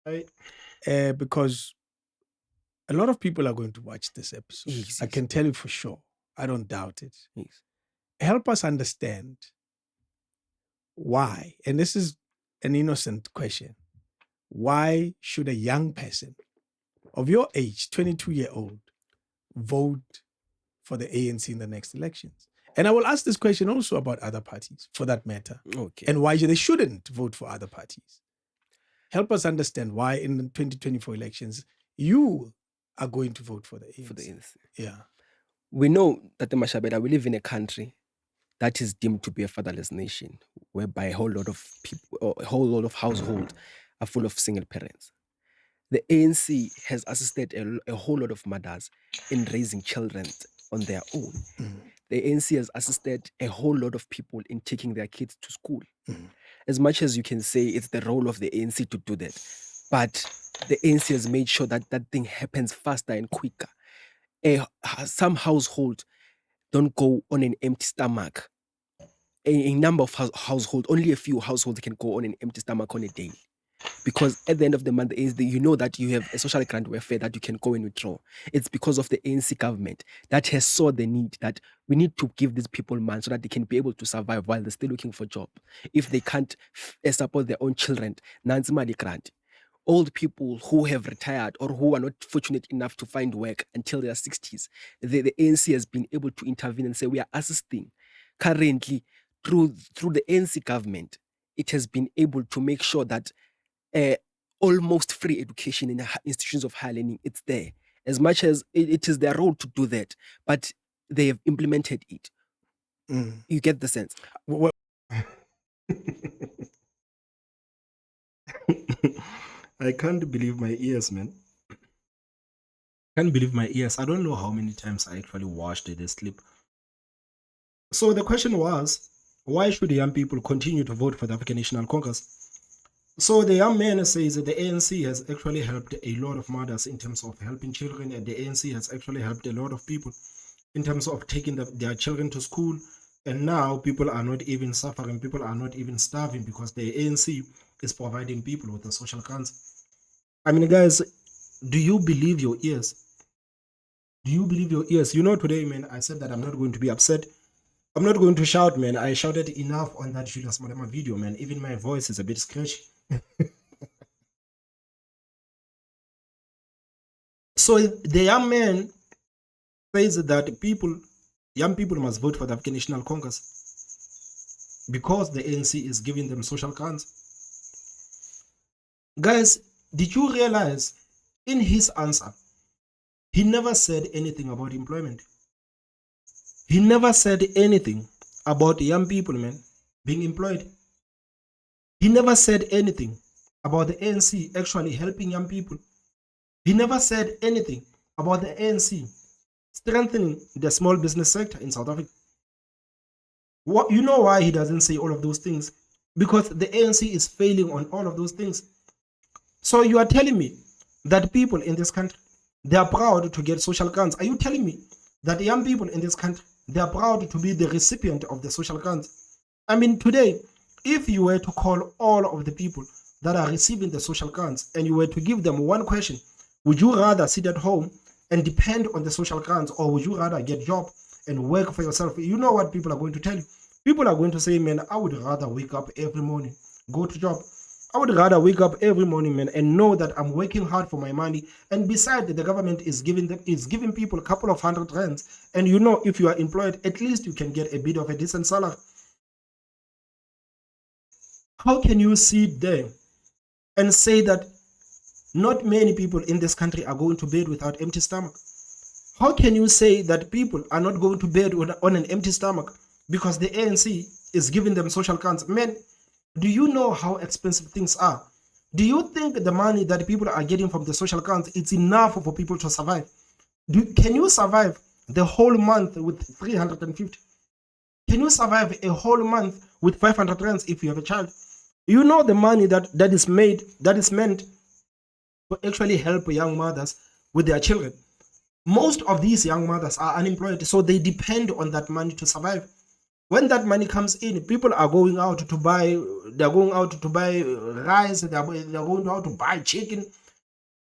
I, because a lot of people are going to watch this episode. Yes, I yes, can tell you for sure. I don't doubt it. yes. Help us understand why, and this is an innocent question, why should a young person of your age, 22-year-old, vote for the ANC in the next elections? And I will ask this question also about other parties, for that matter, Okay. and why they shouldn't vote for other parties. Help us understand why in the 2024 elections you are going to vote for the ANC. For the ANC. Yeah. We know that the Mashabela, we live in a country that is deemed to be a fatherless nation, whereby a whole lot of people, or a whole lot of households are full of single parents. The ANC has assisted a whole lot of mothers in raising children on their own. The ANC has assisted a whole lot of people in taking their kids to school. As much as you can say it's the role of the ANC to do that, but the ANC has made sure that that thing happens faster and quicker. Some households don't go on an empty stomach. A number of households, only a few households can go on an empty stomach on a daily. Because at the end of the month, you know that you have a social grant welfare that you can go and withdraw. It's because of the ANC government that has saw the need that we need to give these people money so that they can be able to survive while they're still looking for a job. If they can't support their own children, Nanzimali grant. Old people who have retired or who are not fortunate enough to find work until their 60s, the ANC has been able to intervene and say we are assisting. Currently, through the ANC government, it has been able to make sure that almost free education in the institutions of higher learning, it's there. As much as it is their role to do that, but they have implemented it. You get the sense? Well, I can't believe my ears, man. Can't believe my ears. I don't know how many times I actually watched this clip. So the question was, why should young people continue to vote for the African National Congress? So the young man says that the ANC has actually helped a lot of mothers in terms of helping children, and the ANC has actually helped a lot of people in terms of taking their children to school. And now people are not even suffering, people are not even starving because the ANC is providing people with the social grants. I mean, guys, do you believe your ears? Do you believe your ears? You know, today, man, I said that I'm not going to be upset. I'm not going to shout, man. I shouted enough on that Julius Malema video, man. Even my voice is a bit scratchy. So the young man says that young people must vote for the African National Congress because the ANC is giving them social grants. Guys, did you realize in his answer, he never said anything about employment? He never said anything about young people, man, being employed. He never said anything about the ANC actually helping young people. He never said anything about the ANC strengthening the small business sector in South Africa. You know why he doesn't say all of those things? Because the ANC is failing on all of those things. So you are telling me that people in this country, they are proud to get social grants. Are you telling me that young people in this country, they are proud to be the recipient of the social grants? I mean, today, if you were to call all of the people that are receiving the social grants and you were to give them one question, would you rather sit at home and depend on the social grants, or would you rather get a job and work for yourself? You know what people are going to tell you? People are going to say, man, I would rather wake up every morning, go to job. I would rather wake up every morning, man, and know that I'm working hard for my money. And besides, the government is giving people a couple of R100. And you know, if you are employed, at least you can get a bit of a decent salary. How can you sit there and say that not many people in this country are going to bed without empty stomach? How can you say that people are not going to bed on an empty stomach because the ANC is giving them social grants? Man, do you know how expensive things are? Do you think the money that people are getting from the social grants is enough for people to survive? Can you survive the whole month with 350? Can you survive a whole month with 500 rands if you have a child? You know the money that is meant to actually help young mothers with their children. Most of these young mothers are unemployed, so they depend on that money to survive. When that money comes in, people are going out to buy, they're going out to buy rice, they're going out to buy chicken.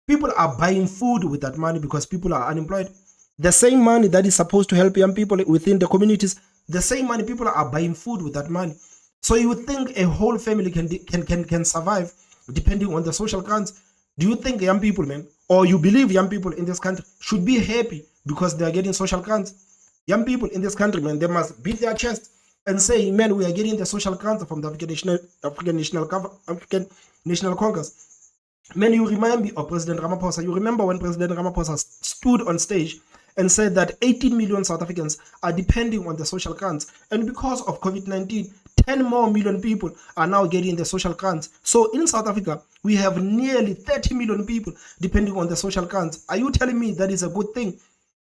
People are buying food with that money because people are unemployed. The same money that is supposed to help young people within the communities, the same money, people are buying food with that money. So you would think a whole family can survive depending on the social grants. Do you think young people, man, or you believe young people in this country should be happy because they are getting social grants? Young people in this country, man, they must beat their chest and say, man, we are getting the social grants from the African National Congress. Man, you remind me of President Ramaphosa. You remember when President Ramaphosa stood on stage and said that 18 million South Africans are depending on the social grants. And because of COVID-19, 10 more million people are now getting the social grants. So in South Africa, we have nearly 30 million people depending on the social grants. Are you telling me that is a good thing?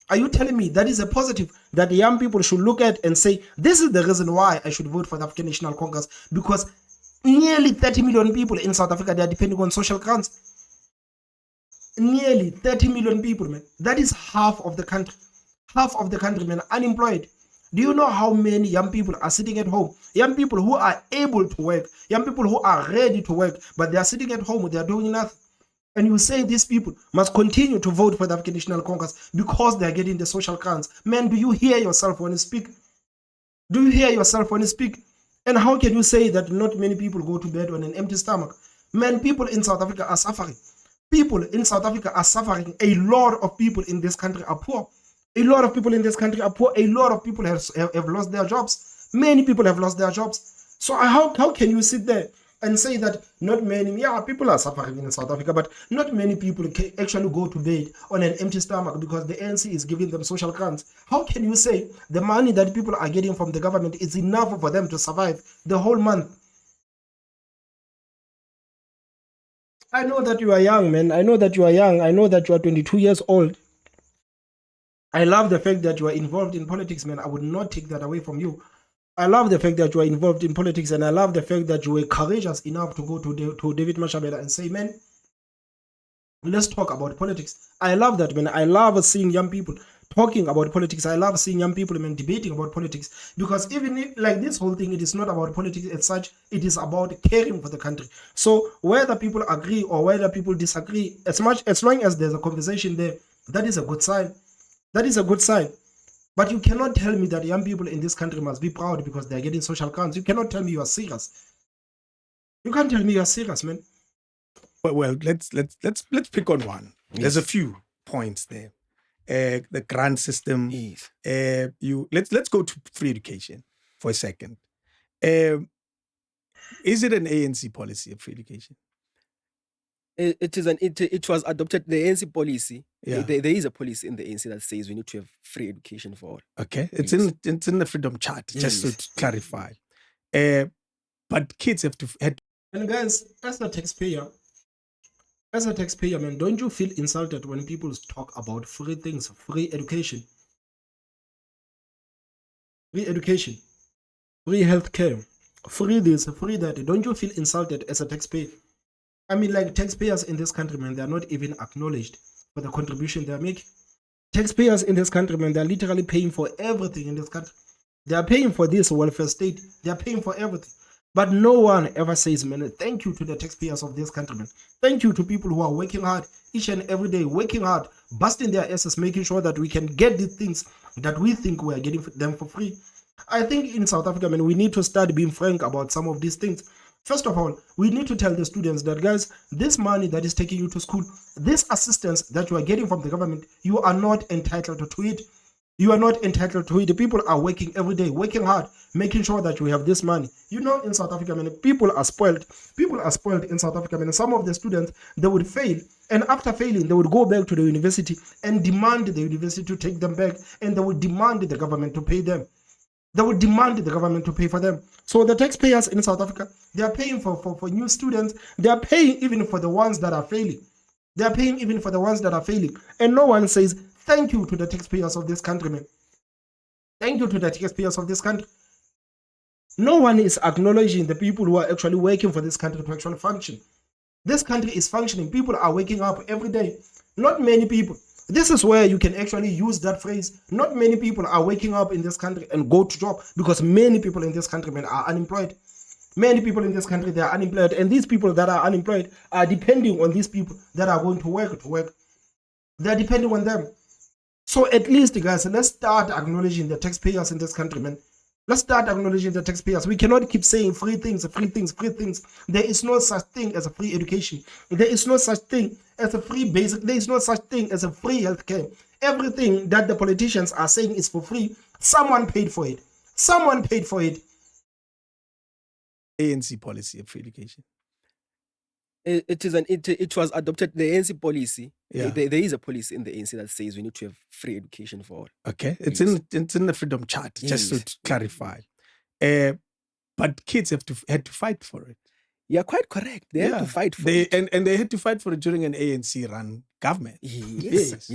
Are you telling me that is a positive that young people should look at and say, this is the reason why I should vote for the African National Congress? Because nearly 30 million people in South Africa, they are depending on social grants. Nearly 30 million people, man. That is half of the country. Half of the country, man, unemployed. Do you know how many young people are sitting at home? Young people who are able to work, young people who are ready to work, but they are sitting at home, they are doing nothing. And you say these people must continue to vote for the African National Congress because they are getting the social grants. Man, do you hear yourself when you speak? Do you hear yourself when you speak? And how can you say that not many people go to bed on an empty stomach? Man, people in South Africa are suffering. People in South Africa are suffering. A lot of people in this country are poor. A lot of people in this country are poor. A lot of people have lost their jobs. Many people have lost their jobs. So how can you sit there and say that not many, people are suffering in South Africa, but not many people can actually go to bed on an empty stomach because the ANC is giving them social grants? How can you say the money that people are getting from the government is enough for them to survive the whole month? I know that you are young, man. I know that you are young. I know that you are 22 years old. I love the fact that you are involved in politics, man. I would not take that away from you. I love the fact that you are involved in politics, and I love the fact that you were courageous enough to go to David Mashabela and say, man, let's talk about politics. I love that, man. I love seeing young people talking about politics. I love seeing young people, man, debating about politics, because even if, like this whole thing, it is not about politics as such. It is about caring for the country. So whether people agree or whether people disagree, as long as there's a conversation there, that is a good sign. That is a good sign. But you cannot tell me that young people in this country must be proud because they're getting social grants. You cannot tell me you are serious. You can't tell me you are serious, man. Well, let's pick on one. Yes. There's a few points there. The grant system. Yes. Let's go to free education for a second. Is it an ANC policy of free education? It was adopted, the ANC policy. Yeah. There is a policy in the ANC that says we need to have free education for all. Okay, it's Yes. in the freedom chart. Just Yes. to clarify, but kids have to. And guys, as a taxpayer, man, don't you feel insulted when people talk about free things, free education, free healthcare, free this, free that? Don't you feel insulted as a taxpayer? I mean, like, taxpayers in this country, man, they're not even acknowledged for the contribution they're making. Taxpayers in this country, man, they're literally paying for everything in this country. They are paying for this welfare state. They are paying for everything. But no one ever says, man, thank you to the taxpayers of this country, man. Thank you to people who are working hard each and every day, working hard, busting their asses, making sure that we can get the things that we think we are getting them for free. I think in South Africa, man, we need to start being frank about some of these things. First of all, we need to tell the students that, guys, this money that is taking you to school, this assistance that you are getting from the government, you are not entitled to it. You are not entitled to it. The people are working every day, working hard, making sure that you have this money. You know, in South Africa, man, people are spoiled. People are spoiled in South Africa, man. Some of the students, they would fail. And after failing, they would go back to the university and demand the university to take them back. And they would demand the government to pay them. They would demand the government to pay for them. So the taxpayers in South Africa, they are paying for new students. They are paying even for the ones that are failing. They are paying even for the ones that are failing. And no one says, thank you to the taxpayers of this country, man. Thank you to the taxpayers of this country. No one is acknowledging the people who are actually working for this country to actually function. This country is functioning. People are waking up every day. Not many people. This is where you can actually use that phrase. Not many people are waking up in this country and go to job, because many people in this country, man, are unemployed. Many people in this country, they are unemployed, and these people that are unemployed are depending on these people that are going to work. They're depending on them. So at least, guys, let's start acknowledging the taxpayers in this country, man. Let's start acknowledging the taxpayers. We cannot keep saying free things, free things, free things. There is no such thing as a free education. There is no such thing as a free basic. There is no such thing as a free healthcare. Everything that the politicians are saying is for free. Someone paid for it. Someone paid for it. ANC policy of free education. It was adopted, the ANC policy. Yeah. There is a policy in the ANC that says we need to have free education for all. Okay, it's Yes. in the freedom chart. Just Yes. to clarify, but kids had to fight for it. You're quite correct. They had to fight for it. And they had to fight for it during an ANC run government. Yes.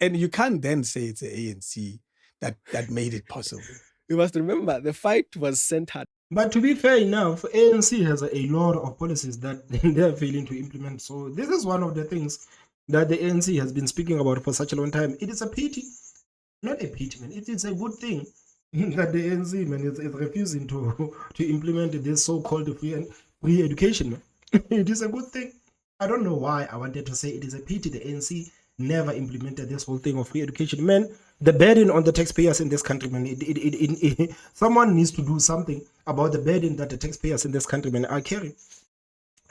And you can't then say it's the ANC that made it possible. You must remember the fight was centered. But to be fair enough, ANC has a lot of policies that they're failing to implement. So this is one of the things that the ANC has been speaking about for such a long time. It is a pity, not a pity, man. It is a good thing that the ANC, man, is refusing to implement this so-called free education, man. It is a good thing. I don't know why I wanted to say it is a pity the ANC never implemented this whole thing of free education. Man, the burden on the taxpayers in this country, man, someone needs to do something about the burden that the taxpayers in this country, man, are carrying.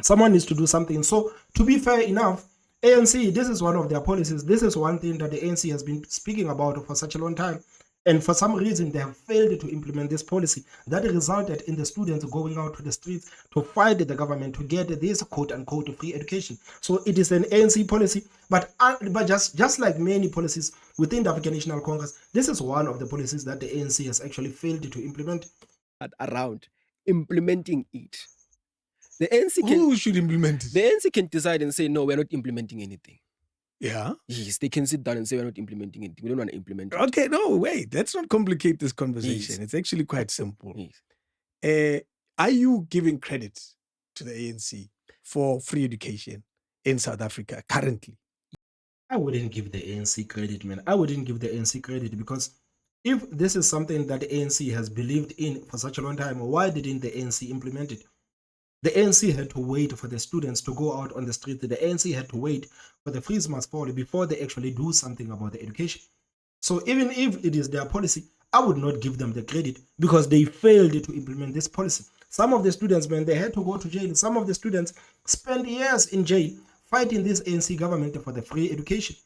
Someone needs to do something. So, to be fair enough, ANC, this is one of their policies. This is one thing that the ANC has been speaking about for such a long time. And for some reason, they have failed to implement this policy. That resulted in the students going out to the streets to fight the government to get this quote-unquote free education. So it is an ANC policy, but just like many policies within the African National Congress, this is one of the policies that the ANC has actually failed to implement. Around implementing it. The ANC can, Who should implement it? the ANC can decide and say, no, we're not implementing anything. Yeah. Yes, they can sit down and say, we're not implementing anything. We don't want to implement it. Okay, no, wait. Let's not complicate this conversation. Yes. It's actually quite simple. Yes. Are you giving credit to the ANC for free education in South Africa currently? I wouldn't give the ANC credit, man. I wouldn't give the ANC credit, because if this is something that the ANC has believed in for such a long time, why didn't the ANC implement it? The ANC had to wait for the students to go out on the street. The ANC had to wait for the freeze must fall before they actually do something about the education. So even if it is their policy, I would not give them the credit, because they failed to implement this policy. Some of the students, man, they had to go to jail. Some of the students spent years in jail fighting this ANC government for the free education.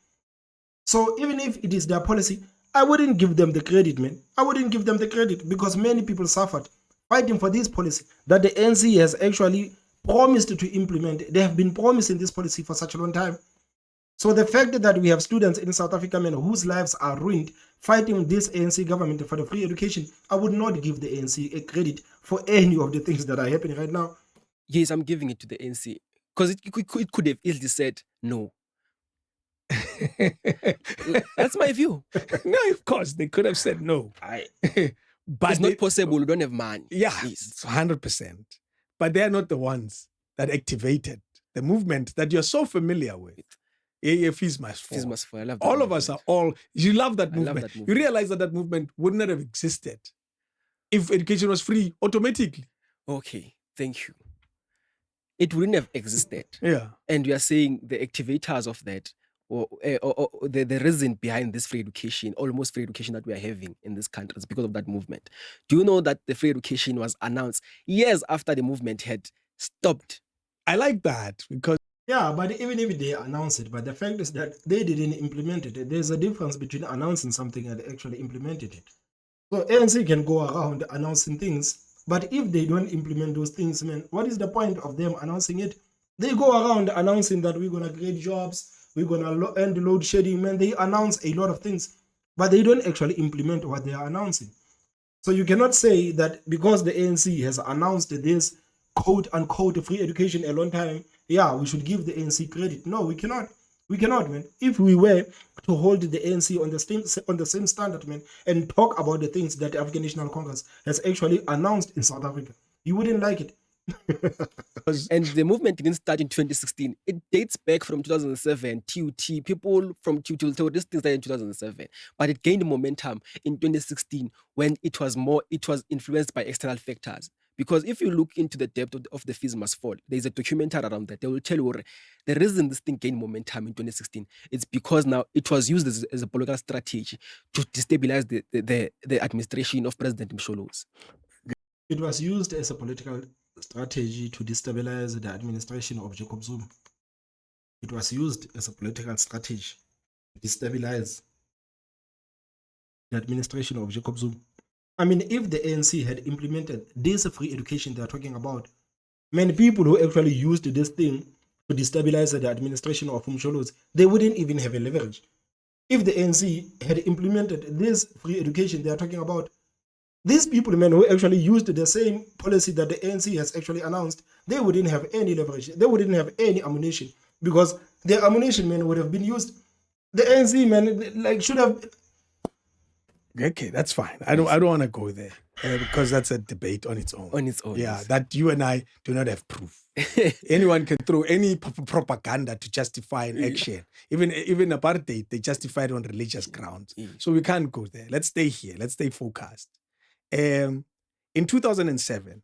So even if it is their policy, I wouldn't give them the credit, man. I wouldn't give them the credit, because many people suffered fighting for this policy that the ANC has actually promised to implement. They have been promising this policy for such a long time. So the fact that we have students in South Africa, man, whose lives are ruined fighting this ANC government for the free education, I would not give the ANC a credit for any of the things that are happening right now. Yes, I'm giving it to the ANC, because it could have easily said no. That's my view. No, of course, they could have said no. But It's not possible. We don't have money. Yeah, Yes. 100%. But they're not the ones that activated the movement that you're so familiar with. Fees must fall. Fees must fall. I love that All of us are movement. you love that I love movement. that You movement. realize that movement would not have existed if education was free automatically. Okay, thank you. It wouldn't have existed. Yeah. And we are saying the activators of that, or the reason behind this free education, almost free education that we are having in this country, is because of that movement. Do you know that the free education was announced years after the movement had stopped? I like that because Yeah, but even if they announce it, but the fact is that they didn't implement it. There's a difference between announcing something and actually implementing it. So ANC can go around announcing things, but if they don't implement those things, man, what is the point of them announcing it? They go around announcing that we're gonna create jobs, we're gonna end load shedding, man. They announce a lot of things, but they don't actually implement what they are announcing. So you cannot say that because the ANC has announced this quote unquote free education a long time, yeah, we should give the ANC credit. No, we cannot. We cannot, man. If we were to hold the ANC on the same standard, man, and talk about the things that the African National Congress has actually announced in South Africa, you wouldn't like it. And the movement didn't start in 2016. It dates back from 2007. TUT, people from TUT will tell this thing started in 2007. But it gained momentum in 2016 when it was influenced by external factors. Because if you look into the depth of the fees must fall, there's a documentary around that. They will tell you the reason this thing gained momentum in 2016 is because now it was used as a political strategy to destabilize the administration of President Msholozi. It was used as a political strategy to destabilize the administration of Jacob Zuma. It was used as a political strategy to destabilize the administration of Jacob Zuma. I mean, if the ANC had implemented this free education they're talking about, many people who actually used this thing to destabilize the administration of Msholozi, they wouldn't even have a leverage. If the ANC had implemented this free education they are talking about, these people, man, who actually used the same policy that the ANC has actually announced, they wouldn't have any leverage. They wouldn't have any ammunition because their ammunition, man, would have been used. The ANC, man, like should have. Okay, that's fine. I don't want to go there because that's a debate on its own. On its own, yeah, yes. that you and I do not have proof. Anyone can throw any propaganda to justify an action. Even apartheid, they justified on religious grounds. So we can't go there. Let's stay here. Let's stay focused. In 2007,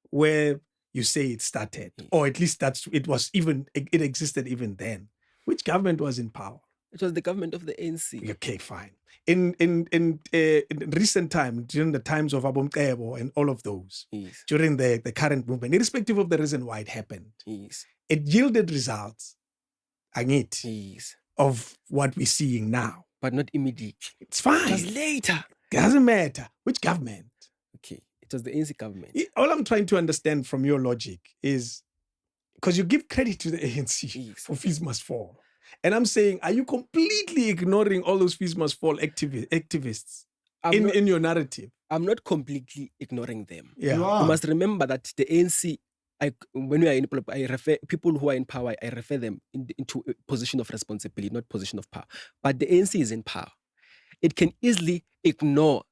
where you say it started, or at least it existed even then. Which government was in power? It was the government of the ANC. Okay, fine. In recent time, during the times of Abomqebo and all of those, during the current movement, irrespective of the reason why it happened, it yielded results, of what we're seeing now. But not immediate. It's fine. It was later. It doesn't matter. Which government? Okay, it was the ANC government. All I'm trying to understand from your logic is, because you give credit to the ANC for fees must fall. And I'm saying, are you completely ignoring all those fees must fall activists in your narrative? I'm not completely ignoring them. Yeah. You must remember that the ANC, when we are in, I refer people who are in power, I refer them into a position of responsibility, not position of power. But the ANC is in power. It can easily ignore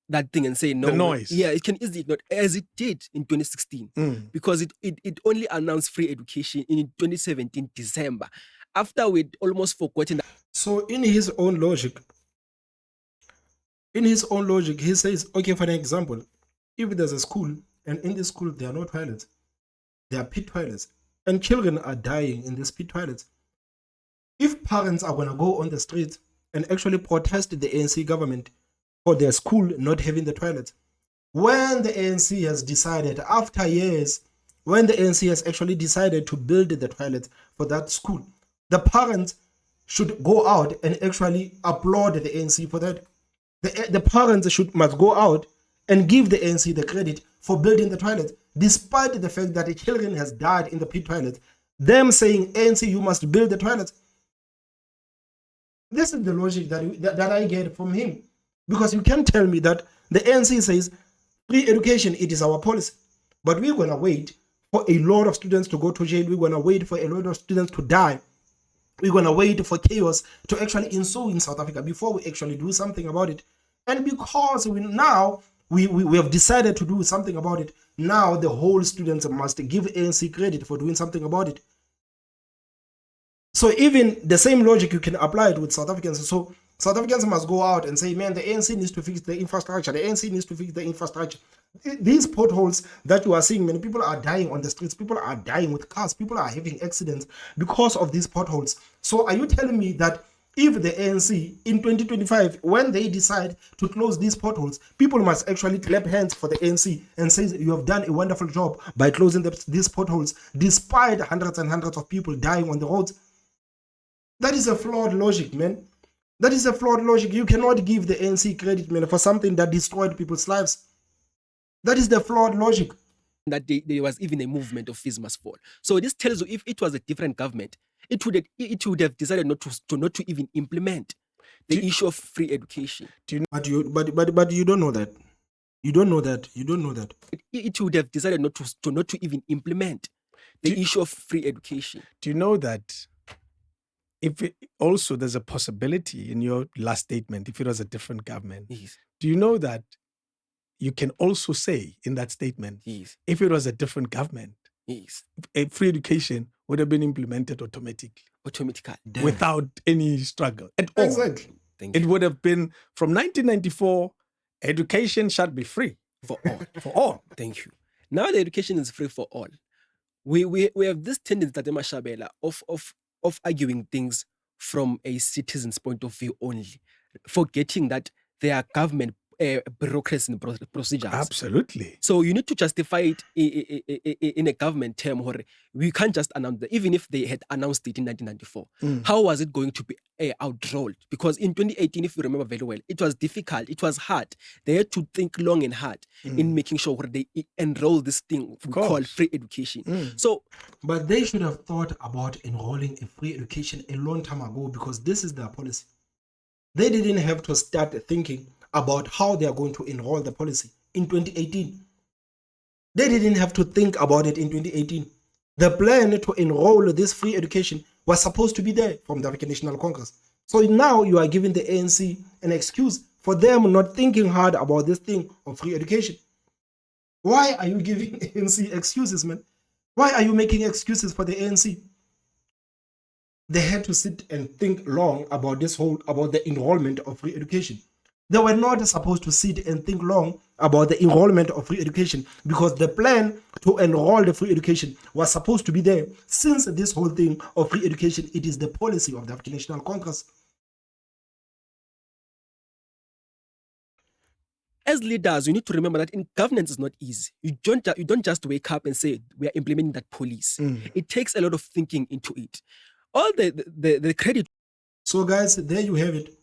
that thing and say no. The noise. Yeah, it can easily ignore it, as it did in 2016, because it only announced free education in 2017 December, after we'd almost forgotten that. So in his own logic, he says, okay, for an example, if there's a school and in this school there are no toilets, there are pit toilets, and children are dying in these pit toilets, if parents are going to go on the street and actually protest the ANC government for their school not having the toilets, when the ANC has decided, after years, when the ANC has actually decided to build the toilets for that school, the parents should go out and actually applaud the ANC for that. The parents must go out and give the ANC the credit for building the toilets, despite the fact that the children has died in the pit toilets. Them saying, ANC, you must build the toilets. This is the logic that I get from him. Because you can't tell me that the ANC says, free education, it is our policy. But we're going to wait for a lot of students to go to jail. We're going to wait for a lot of students to die. We're going to wait for chaos to actually ensue in South Africa before we actually do something about it. And because we have decided to do something about it, now the whole students must give ANC credit for doing something about it. So even the same logic, you can apply it with South Africans. So South Africans must go out and say, man, the ANC needs to fix the infrastructure. The ANC needs to fix the infrastructure. These potholes that you are seeing, many people are dying on the streets. People are dying with cars. People are having accidents because of these potholes. So are you telling me that if the ANC in 2025, when they decide to close these potholes, people must actually clap hands for the ANC and say, you have done a wonderful job by closing these potholes, despite hundreds and hundreds of people dying on the roads? That is a flawed logic, man. That is a flawed logic. You cannot give the ANC credit, man, for something that destroyed people's lives. That is the flawed logic. That there was even a movement of fees must fall. So this tells you, if it was a different government, it would have decided not to even implement the issue of free education. But you don't know that. You don't know that. You don't know that. It would have decided not to even implement the issue of free education. Do you know that? Also, there's a possibility in your last statement, if it was a different government, do you know that you can also say in that statement, Yes. if it was a different government, Yes. a free education would have been implemented automatically Automatically. Damn. without any struggle at all. Exactly. Thank It you. would have been from 1994, education should be free For all. for all. Thank you. Now the education is free for all. We have this tendency, Tate Mashabela, of arguing things from a citizen's point of view only, forgetting that there are government bureaucracy and procedures. Absolutely. So you need to justify it in a government term. We can't just announce that, even if they had announced it in 1994. How was it going to be outrolled? Because in 2018, if you remember very well, it was difficult. It was hard. They had to think long and hard in making sure they enroll this thing we call free education. So, but they should have thought about enrolling in free education a long time ago, because this is their policy. They didn't have to start thinking about how they are going to enroll the policy in 2018. They didn't have to think about it in 2018. The plan to enroll this free education was supposed to be there from the African National Congress. So now you are giving the ANC an excuse for them not thinking hard about this thing of free education. Why are you giving ANC excuses, man? Why are you making excuses for the ANC? They had to sit and think long about the enrollment of free education. They were not supposed to sit and think long about the enrollment of free education, because the plan to enroll the free education was supposed to be there. Since this whole thing of free education, it is the policy of the African National Congress. as leaders, you need to remember that in governance is not easy. You don't just wake up and say we are implementing that policy. It takes a lot of thinking into it. All the credit. So guys, there you have it.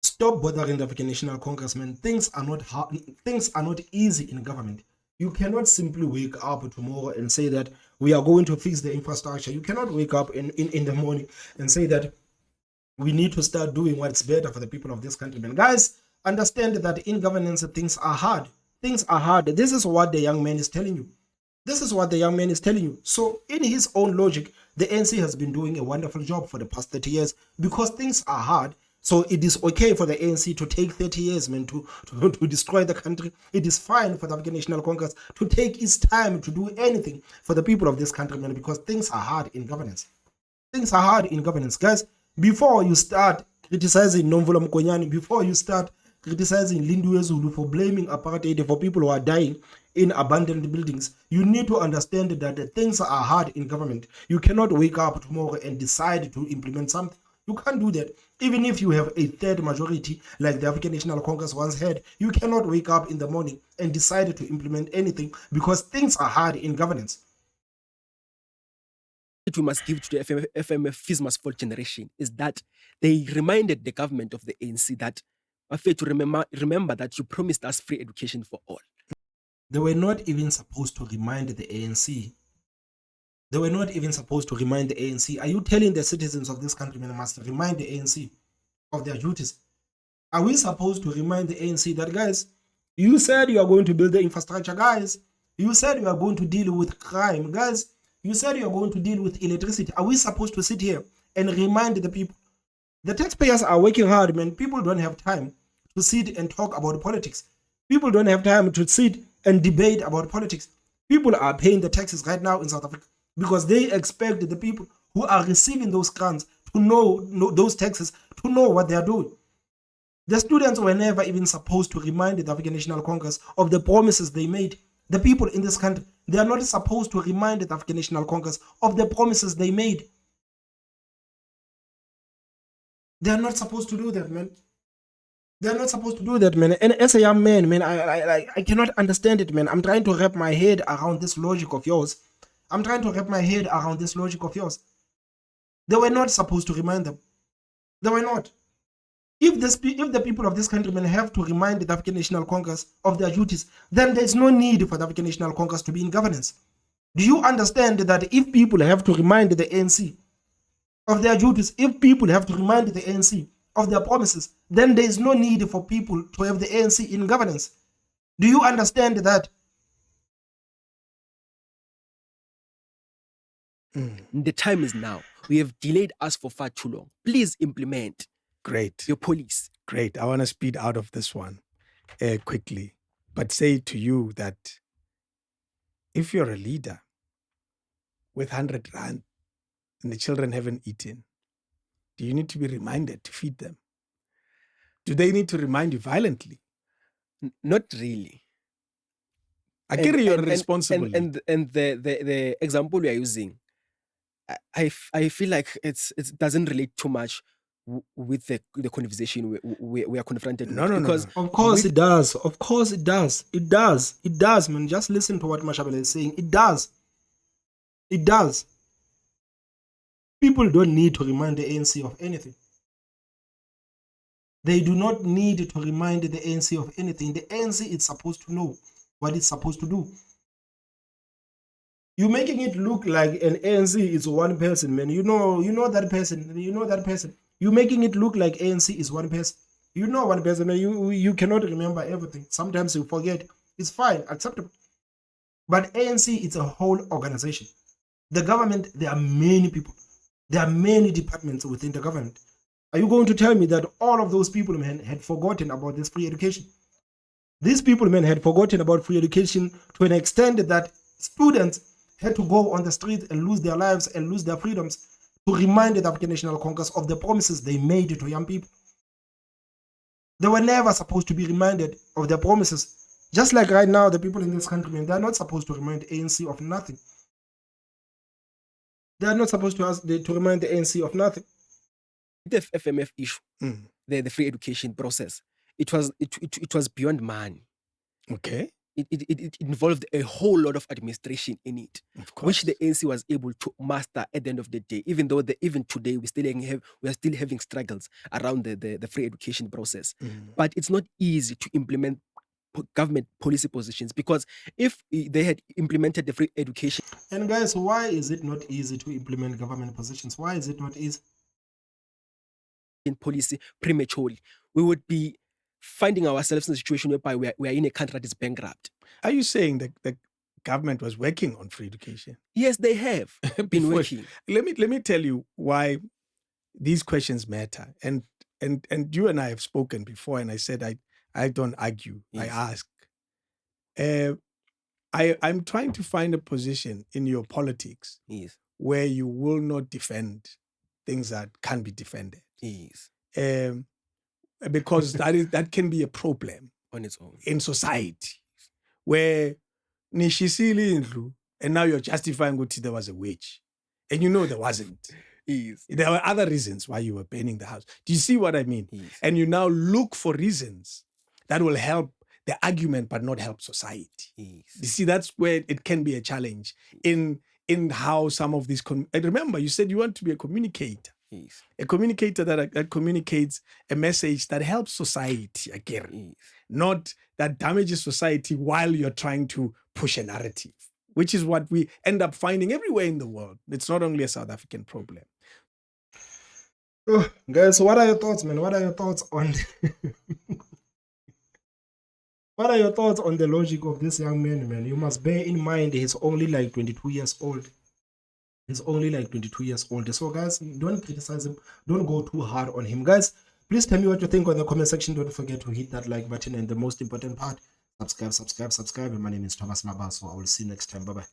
Stop bothering the African National Congress, man. Things are not hard. Things are not easy in government. You cannot simply wake up tomorrow and say that we are going to fix the infrastructure. You cannot wake up in the morning and say that we need to start doing what's better for the people of this country, man. Guys, understand that in governance, things are hard. Things are hard. This is what the young man is telling you. This is what the young man is telling you. So in his own logic, the ANC has been doing a wonderful job for the past 30 years because things are hard. So it is okay for the ANC to take 30 years, man, to destroy the country. It is fine for the African National Congress to take its time to do anything for the people of this country, man, because things are hard in governance. Things are hard in governance. Guys, before you start criticizing Nomvula Mkonyani, before you start criticizing Lindiwe Zulu for blaming apartheid for people who are dying in abandoned buildings, you need to understand that things are hard in government. You cannot wake up tomorrow and decide to implement something. You can't do that. Even if you have a third majority like the African National Congress once had, you cannot wake up in the morning and decide to implement anything because things are hard in governance. We must give to the FMF Fees Must Fall generation is that they reminded the government of the ANC that to remember that you promised us free education for all. They were not even supposed to remind the ANC. They were not even supposed to remind the ANC. Are you telling the citizens of this country, man, must remind the ANC of their duties? Are we supposed to remind the ANC that, guys, you said you are going to build the infrastructure, guys? You said you are going to deal with crime, guys? You said you are going to deal with electricity. Are we supposed to sit here and remind the people? The taxpayers are working hard, man. People don't have time to sit and talk about politics. People don't have time to sit and debate about politics. People are paying the taxes right now in South Africa because they expect the people who are receiving those grants to know those taxes, to know what they are doing. The students were never even supposed to remind the African National Congress of the promises they made. The people in this country, they are not supposed to remind the African National Congress of the promises they made. They are not supposed to do that, man. They are not supposed to do that, man. And as a young man, man, I cannot understand it, man. I'm trying to wrap my head around this logic of yours. I'm trying to wrap my head around this logic of yours. They were not supposed to remind them. They were not. If the people of this country, man, have to remind the African National Congress of their duties, then there's no need for the African National Congress to be in governance. Do you understand that if people have to remind the ANC of their duties, if people have to remind the ANC of their promises, then there is no need for people to have the ANC in governance? Do you understand that? The time is now. We have delayed us for far too long. Please implement Great. your police. Great. I want to speed out of this one. quickly, but say to you that if you're a leader with 100 rand and the children haven't eaten, do you need to be reminded to feed them? Do they need to remind you violently? Not really. Akiri, you're responsible. And the example we are using, I feel like it doesn't relate too much with the conversation we are confronted with. Because of course it does. Of course it does. It does. It does, man. Just listen to what Mashabela is saying. It does. It does. People don't need to remind the ANC of anything. They do not need to remind the ANC of anything. The ANC is supposed to know what it's supposed to do. You're making it look like an ANC is one person, man. You know that person. You know that person. You're making it look like ANC is one person. You know one person, man. You cannot remember everything. Sometimes you forget. It's fine, acceptable. But ANC is a whole organization. The government, there are many people. There are many departments within the government. Are you going to tell me that all of those people, man, had forgotten about this free education? These people, man, had forgotten about free education to an extent that students had to go on the street and lose their lives and lose their freedoms to remind the African National Congress of the promises they made to young people. They were never supposed to be reminded of their promises. Just like right now, the people in this country, man, they're not supposed to remind the ANC of nothing. They are not supposed to remind the ANC of nothing. The FMF issue, the free education process, it was beyond money. Okay. It involved a whole lot of administration in it, which the ANC was able to master at the end of the day. Even though even today we are still having struggles around the free education process, but it's not easy to implement government policy positions, because if they had implemented the free education, and guys, why is it not easy to implement government positions? Why is it not easy? In policy prematurely, we would be finding ourselves in a situation whereby we are in a country that is bankrupt. Are you saying that the government was working on free education? Yes, they have been working. Let me tell you why these questions matter. And you and I have spoken before, and I said I don't argue. Yes. I ask. I'm trying to find a position in your politics, yes, where you will not defend things that can be defended. Yes. Because that can be a problem on its own in society, where nishisili indlu, and now you're justifying what there was a witch, and you know there wasn't. Yes. There were other reasons why you were burning the house. Do you see what I mean? Yes. And you now look for reasons that will help the argument but not help society. Yes. You see, that's where it can be a challenge in how some of these. And remember, you said you want to be a communicator. Yes. A communicator that communicates a message that helps society, again, yes, not that damages society while you're trying to push a narrative, which is what we end up finding everywhere in the world. It's not only a South African problem. Oh, guys, what are your thoughts, man? What are your thoughts on what are your thoughts on the logic of this young man? You must bear in mind he's only like 22 years old. He's only like 22 years old. So, guys, don't criticize him. Don't go too hard on him. Guys, please tell me what you think on the comment section. Don't forget to hit that like button. And the most important part, subscribe. And my name is Thomas Mabaso. I will see you next time. Bye-bye.